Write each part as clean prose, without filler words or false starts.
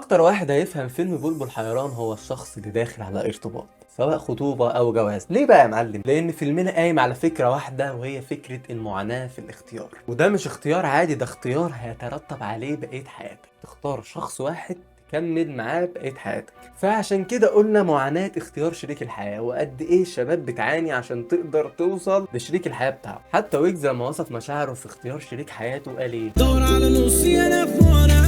اكتر واحد هيفهم فيلم بلبل حيران هو الشخص اللي داخل على ارتباط، سواء خطوبة او جواز. ليه بقى يا معلم؟ لان فيلمنا قايم على فكرة واحدة، وهي فكرة المعاناة في الاختيار. وده مش اختيار عادي، ده اختيار هيترتب عليه بقية حياتك. تختار شخص واحد تكمل معاه بقية حياتك. فعشان كده قلنا معاناة اختيار شريك الحياة، وقد ايه الشباب بتعاني عشان تقدر توصل لشريك الحياة بتاعه. حتى ويجز لما وصف مشاعره في اختيار شريك حياته قال ايه؟ دور على نصي انا في وانا،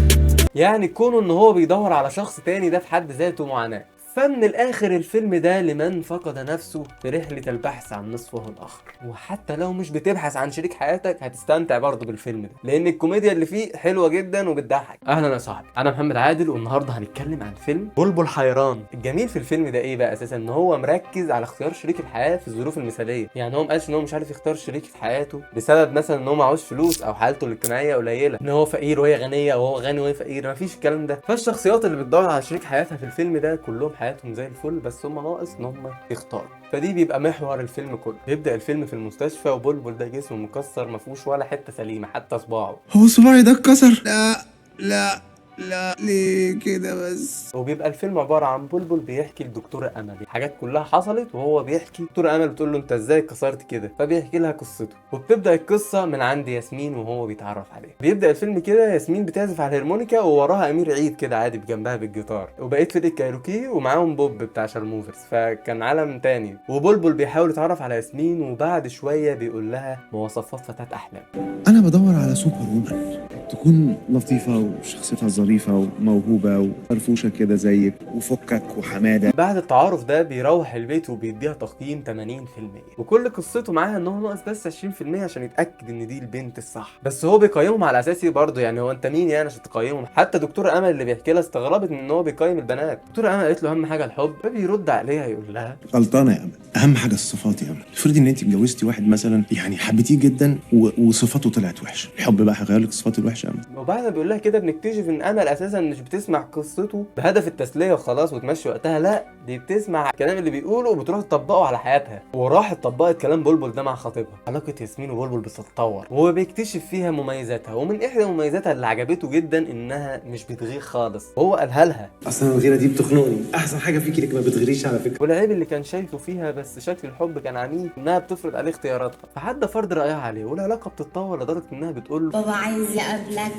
يعني كونه ان هو بيدور على شخص تاني ده في حد ذاته معاناة. فمن الاخر الفيلم ده لمن فقد نفسه في رحلة البحث عن نصفه الاخر. وحتى لو مش بتبحث عن شريك حياتك هتستمتع برضه بالفيلم ده، لان الكوميديا اللي فيه حلوة جدا وبتضحك. اهلا يا صاحبي، انا محمد عادل، والنهارده هنتكلم عن فيلم بلبل حيران. الجميل في الفيلم ده ايه بقى اساسا؟ ان هو مركز على اختيار شريك الحياة في الظروف المثالية. يعني هو مقالش ان هو مش عارف يختار شريك حياته بسبب مثلا ان هو معهوش فلوس او حالته الاجتماعية قليلة، ان هو فقير وهي غنية، او هو غني وهي فقيرة. مفيش الكلام ده. فالشخصيات اللي بتدور على شريك حياتها في الفيلم ده كلهم حياتهم زي الفل، بس هم ناقص ان هم يختاروا. فدي بيبقى محور الفيلم كله. يبدأ الفيلم في المستشفى، وبلبل ده جسمه مكسر مفهوش ولا حتة سليمة، حتى صباعه. هو صباعي ده اتكسر؟ لا لا، ليه كده بس؟ وبيبقى الفيلم عبارة عن بلبل بيحكي لدكتورة أمل حاجات كلها حصلت، وهو بيحكي. دكتورة أمل بتقول له أنت إزاي كسرت كده، فبيحكي لها قصته. وبتبدأ القصة من عند ياسمين وهو بيتعرف عليها. بيبدأ الفيلم كده، ياسمين بتعزف على الهرمونيكا ووراها أمير عيد كده عادي بجنبها بالجيتار، وبقيت فرقة كايروكي ومعاهم بوب بتاع شارموفرز، فكان عالم تاني. وبلبل بيحاول يتعرف على ياسمين، وبعد شوية بيقول لها مواصفات فتاة أحلام. انا بدور على سوبر وومن تكون لطيفة وشخصيتها ظريفة وموهوبة وفرفوشة كده زيك وفكك وحمادة. بعد التعارف ده بيروح البيت وبيديها تقييم 80%، وكل قصته معاها ان هو ناقص بس 20% عشان يتاكد ان دي البنت الصح. بس هو بيقيمهم على اساسي برضه، يعني هو انت مين يعني عشان تقيمهم؟ حتى دكتور امل اللي بيحكي لها استغربت من ان هو بيقيم البنات. دكتور امل قالت له اهم حاجه الحب، فبيرد عليها يقول لها غلطانة يا امل، اهم حاجة الصفات يا امل. افرضي ان انت اتجوزتي واحد مثلا يعني حبيتيه جدا وصفاته طلعت وحشة، الحب بقى هيغير لك الصفات الوحشة يا امل. وبعد ما بيقول لها كده بنكتشف ان امل اساسا مش بتسمع قصته بهدف التسليه وخلاص وتمشي وقتها، لا دي بتسمع الكلام اللي بيقوله وبتروح تطبقه على حياتها. وراحت طبقت كلام بلبل ده مع خطيبها. علاقه ياسمين وبلبل بتتطور، وهو بيكتشف فيها مميزاتها. ومن احدى مميزاتها اللي عجبته جدا انها مش بتغير خالص، وهو قالها لها. اصلا الغيرة دي بتخنقني، احسن حاجة فيكي انك ما بتغيريش على فكرة. والعيب اللي كان شايفه فيها بس شكل الحب كان عنيف، انها بتفرض عليه اختياراتها، فحد فرض رايها عليه. والعلاقه بتتطور لدرجه انها بتقول له بابا عايز يقابلك.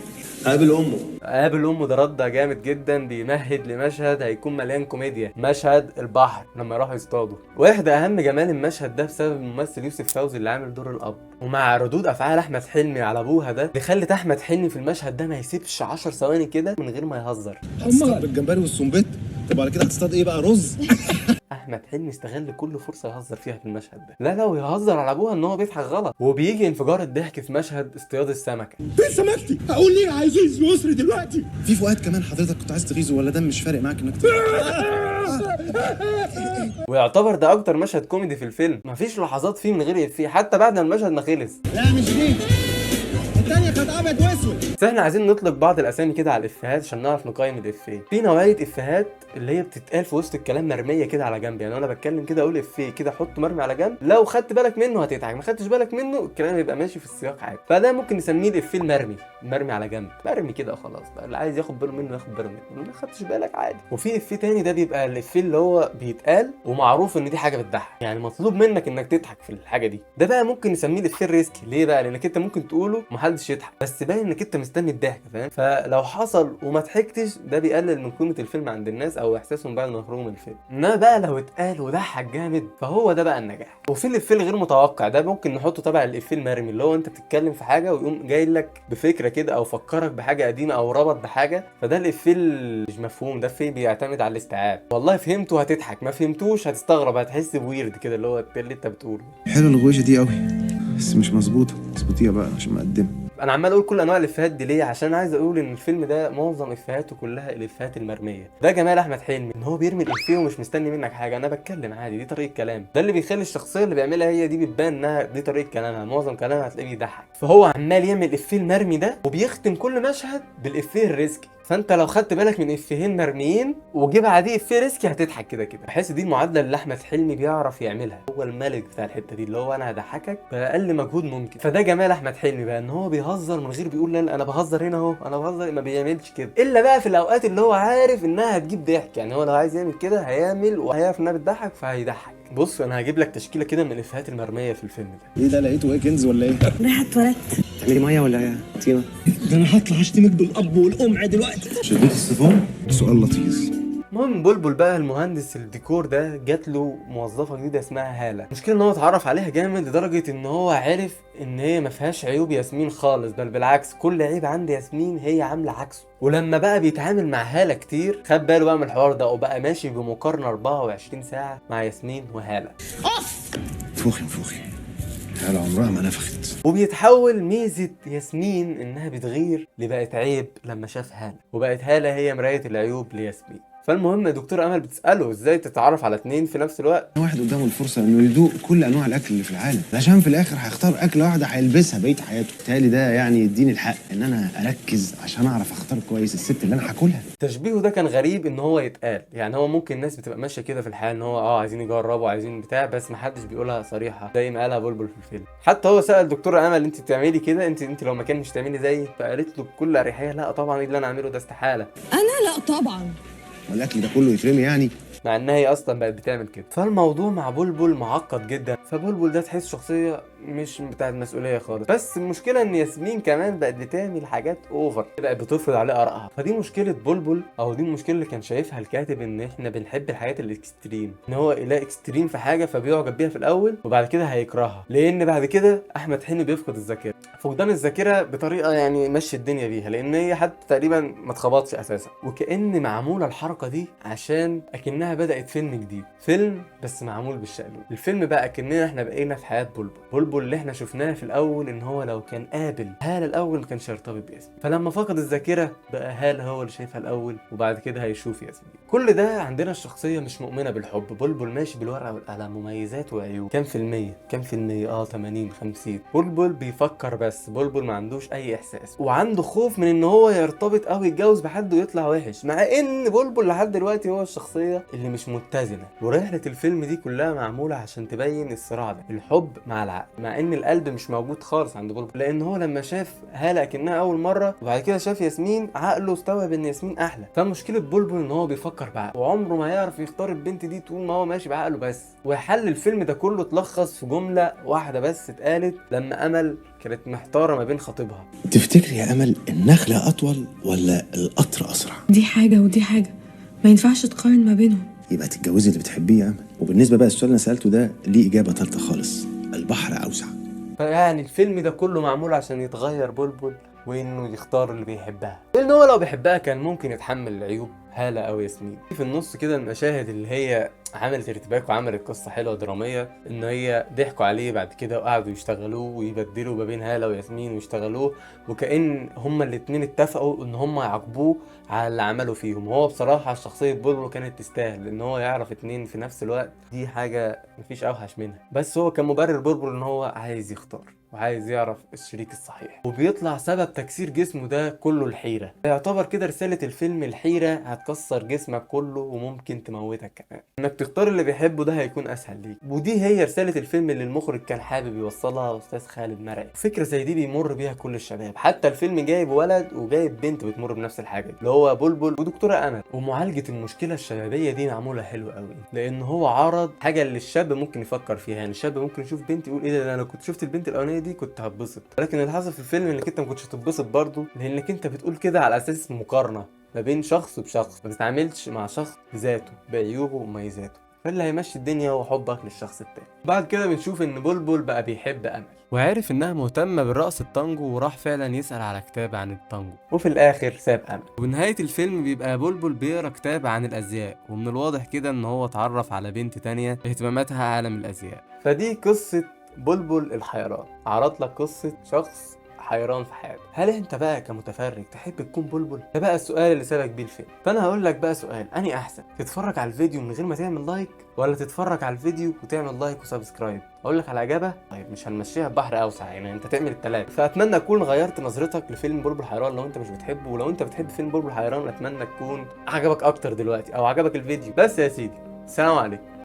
قابل امه. قابل امه. ده رد جامد جدا، بيمهد لمشهد هيكون مليان كوميديا، مشهد البحر لما يروحوا يصطادوا. واحدى اهم جمال المشهد ده بسبب الممثل يوسف فوزي اللي عامل دور الاب، ومع ردود افعال احمد حلمي على ابوها ده اللي خلت احمد حلمي في المشهد ده ما يسيبش 10 ثواني كده من غير ما يهزر. هتصطاد بالجمبري والسنبت؟ طب على كده هتصطاد ايه بقى، رز؟ احمد حلمي استغل كل فرصه يهزر فيها في المشهد ده. لا ويهزر على ابوها ان هو بيضحك غلط. وبيجي انفجار الضحك في مشهد اصطياد السمكه. فين سمكتي؟ هقول ليه عايز مصر دلوقتي؟ في فؤاد كمان حضرتك كنت عايز تغيظه، ولا ده مش فارق معاك انك ويعتبر ده اكتر مشهد كوميدي في الفيلم، مفيش لحظات فيه من غير افيه حتى بعد ما المشهد ما خلص. لا مش دي، الثانية كانت ابيض واسود. بس احنا عايزين نطلق بعض الاسامي كده على الافيهات عشان نعرف نقيم الافيه. في نوعيه افيهات اللي هي بتتقال في وسط الكلام مرميه كده على جنب، يعني انا بتكلم كده اقول افيه كده احطه مرمي على جنب، لو خدت بالك منه هتضحك، ما خدتش بالك منه الكلام يبقى ماشي في السياق عادي. فده ممكن نسميه الافيه المرمي على جنب، مرمي كده وخلاص بقى، اللي عايز ياخد باله منه ياخد باله منه، ما خدتش بالك عادي. وفي افيه تاني ده بيبقى الافيه اللي هو بيتقال ومعروف ان دي حاجه بتضحك، يعني مطلوب منك انك تضحك في الحاجه دي. ده بقى ممكن نسميه الافيه الريسكي. ليه بقى؟ لانك انت ممكن تقوله ومحدش يضحك، بس باين انك انت مستني الضحك، فاهم؟ فلو حصل وما ضحكتش ده بيقلل من قيمه الفيلم عند الناس او احساسهم بعد ما يخرجوا من الفيلم. انما بقى لو اتقال وضحك جامد فهو ده بقى النجاح. وفي الافيه الغير متوقع ده ممكن نحطه تبع الافيه المرمي، اللي هو انت بتتكلم في حاجه ويقوم جاي لك بفكره كده او فكرك بحاجه قديمه او ربط بحاجه، فده الافيه اللي مش مفهوم. ده افيه بيعتمد على الاستيعاب. والله فهمته هتضحك، ما فهمتوش هتستغرب، هتحس بويرد كده اللي هو اللي انت بتقوله. حلو الغوشه دي قوي بس مش مظبوطه، اظبطيها بقى عشان مقدمه. انا عمال اقول كل انواع الافيهات دي ليه؟ عشان عايز اقول ان الفيلم ده معظم افيهاته كلها الافيهات المرميه. ده جمال احمد حلمي، ان هو بيرمي الافيه ومش مستني منك حاجه، انا بتكلم عادي، دي طريقه كلام. ده اللي بيخلي الشخصيه اللي بيعملها هي دي بتبان انها دي طريقه كلامها، معظم كلامها هتلاقيه بيضحك. فهو عمال يعمل الافيه المرمي ده وبيختم كل مشهد بالافيه الريسكي. فانت لو خدت بالك من افيهين مرميين وجيب بعديه افيه ريسكي هتضحك كده كده. بحس دي المعادله اللي احمد حلمي بيعرف يعملها، هو الملك بتاع الحته دي، اللي هو انا هضحكك باقل مجهود ممكن. فده جمال احمد حلمي بقى، ان هو بيهزر من غير بيقول لا انا بهزر هنا اهو، انا بهزر، ما بيعملش كده الا بقى في الاوقات اللي هو عارف انها هتجيب ضحك. يعني هو لو عايز يعمل كده هيعمل وهيعرف انها بتضحك فهيضحك. بص انا هجيب لك تشكيله كده من الافيهات المرميه في الفيلم ده. ايه ده لقيته ايه كنز ولا ايه؟ رايحة اتولدت. تعملي ميه ولا ايه طينه؟ ده انا هطلع اشتمك بالاب والام دلوقتي. شديت السيفون؟ سؤال لطيف. المهم بلبل بقى المهندس الديكور ده جات له موظفه جديده اسمها هاله. المشكله ان هو اتعرف عليها جامد لدرجه ان هو عرف ان هي ما فيهاش عيوب ياسمين خالص، بل بالعكس كل عيب عند ياسمين هي عامله عكسه. ولما بقى بيتعامل مع هاله كتير خد باله بقى من الحوار ده، وبقى ماشي بمقارنه 24 ساعه مع ياسمين وهاله. فوخي هلا عمرها ما نفخت. وبيتحول ميزة ياسمين انها بتغير لبقت عيب لما شاف هالة، وبقت هالة هي مراية العيوب لياسمين. فالمهم دكتور امل بتساله ازاي تتعرف على اتنين في نفس الوقت. واحد قدامه الفرصه انه يدوق كل انواع الاكل اللي في العالم، عشان في الاخر هيختار اكله واحده هيلبسها بقيه حياته. بالتالي ده يعني يديني الحق ان انا اركز عشان اعرف اختار كويس الست اللي انا هاكلها. تشبيهه ده كان غريب ان هو يتقال. يعني هو ممكن الناس بتبقى ماشيه كده في الحياه ان هو عايزين يجربوا عايزين بتاع، بس محدش بيقولها صريحه زي ما قالها بلبل في الفيلم. حتى هو سال دكتوره امل انت بتعملي كده، انت لو مكان مش تعملي زيي؟ فقالت له بكل اريحيه لا طبعا، ايه اللي انا اعمله ده استحاله. انا لا طبعا. والاكل ده كله يترمي يعني؟ مع انها هي اصلا بقت بتعمل كده. فالموضوع مع بلبل معقد جدا. فبلبل ده تحس شخصيه مش بتاعت مسؤوليه خالص. بس المشكله ان ياسمين كمان بقت بتعمل حاجات اوفر، بقت بتفرض عليه ارائها. فدي مشكله بلبل، او دي المشكله اللي كان شايفها الكاتب، ان احنا بنحب الحاجات الاكستريم، ان هو يلاقي اكستريم في حاجه فبيعجب بيها في الاول وبعد كده هيكرهها، لان بعد كده احمد حلمي بيفقد الذاكره. فقدان الذاكره بطريقه يعني مشي الدنيا بيها، لان هي حتى تقريبا ما اتخبطش اساسا. وكأن معموله الحركه دي عشان اكنها بدات فيلم جديد، فيلم بس معمول بالشقلب. الفيلم بقى اكننا احنا بقينا في حياه بلبل اللي احنا شفناه في الاول، ان هو لو كان قابل هاله الاول ما كانش هيرتبط بياسمين، فلما فقد الذاكره بقى هاله هو اللي شايفها الاول وبعد كده هيشوف ياسمين. كل ده عندنا الشخصيه مش مؤمنه بالحب. بلبل ماشي بالورقه والقلم، مميزات وعيوب. كام في المية 80 50. بلبل بيفكر بس، بلبل ما عندوش اي احساس، وعنده خوف من ان هو يرتبط او يتجوز بحد ويطلع وحش، مع ان بلبل لحد دلوقتي هو الشخصيه اللي مش متزنه. ورحله الفيلم دي كلها معموله عشان تبين الصراع ده، الحب مع العقل، مع ان القلب مش موجود خالص عند بلبل. لان هو لما شاف هاله كأنها اول مره وبعد كده شاف ياسمين عقله استوعب ان ياسمين احلى. فمشكله بلبل ان هو بيفكر بعقله، وعمره ما هيعرف يختار البنت دي طول ما هو ماشي بعقله بس. وحل الفيلم ده كله اتلخص في جمله واحده بس اتقالت لما امل كانت محتاره ما بين خطيبها. تفتكري يا امل النخله اطول ولا القطر اسرع؟ دي حاجة ودي حاجة، ما ينفعش تقارن ما بينهم. يبقى تتجوزي اللي بتحبيه يا امل. وبالنسبه بقى السؤال اللي انا سالته ده ليه اجابه ثالثه خالص، البحر اوسع. فيعني الفيلم ده كله معمول عشان يتغير بلبل وانه يختار اللي بيحبها، لان هو لو بيحبها كان ممكن يتحمل عيوب هالة او ياسمين. في النص كده المشاهد اللي هي عملت ارتباك وعملت قصه حلوه دراميه، ان هي ضحكوا عليه بعد كده وقعدوا يشتغلوه ويبدلوا ما بين هالة وياسمين ويشتغلوه، وكأن هما الاتنين اتفقوا ان هما يعاقبوه على اللي عمله فيهم. وهو بصراحه شخصيه بلبل كانت تستاهل ان هو يعرف اتنين في نفس الوقت، دي حاجه مفيش اوحش منها. بس هو كان مبرر بلبل ان هو عايز يختار وعايز يعرف الشريك الصحيح، وبيطلع سبب تكسير جسمه ده كله الحيرة. يعتبر كده رسالة الفيلم، الحيرة هتكسر جسمك كله وممكن تموتك كمان. انك تختار اللي بيحبه ده هيكون اسهل ليك، ودي هي رسالة الفيلم اللي المخرج كان حابب يوصلها استاذ خالد مرعي. فكرة زي دي بيمر بيها كل الشباب، حتى الفيلم جايب ولد وجايب بنت بتمر بنفس الحاجة دي، اللي هو بلبل ودكتورة امل. ومعالجة المشكلة الشبابية دي معمولة حلو قوي، لان هو عرض حاجة اللي الشاب ممكن يفكر فيها. يعني الشاب ممكن يشوف بنت يقول ايه ده انا كنت شفت البنت الاولانية دي كنت هتبسط، لكن اللي حصل في الفيلم انك انت ما كنتش هتتبسط برضه، لانك انت بتقول كده على اساس مقارنه ما بين شخص بشخص، ما بتتعاملش مع شخص بذاته بعيوبه ومميزاته. فاللي هيمشي الدنيا هو حبك للشخص التاني. بعد كده بنشوف ان بلبل بقى بيحب امل، وعرف انها مهتمه بالرقص التانجو، وراح فعلا يسال على كتاب عن التانجو، وفي الاخر ساب امل. ونهايه الفيلم بيبقى بلبل بيقرا كتاب عن الازياء، ومن الواضح كده ان هو اتعرف على بنت تانية اهتماماتها عالم الازياء. فدي قصه بلبل الحيران، عرض لك قصة شخص حيران في حياته. هل انت بقى كمتفرج تحب تكون بلبل؟ ده بقى السؤال اللي سابك بيه الفيلم. فانا هقول لك بقى سؤال، اني احسن تتفرج على الفيديو من غير ما تعمل لايك، ولا تتفرج على الفيديو وتعمل لايك وسبسكرايب؟ اقول لك على اجابه. طيب مش هنمشيها ببحر اوسع، يعني انت تعمل الثلاثه. فاتمنى اكون غيرت نظرتك لفيلم بلبل حيران لو انت مش بتحبه، ولو انت بتحب فيلم بلبل حيران اتمنى تكون عجبك اكتر دلوقتي او عجبك الفيديو. بس يا سيدي، السلام عليكم.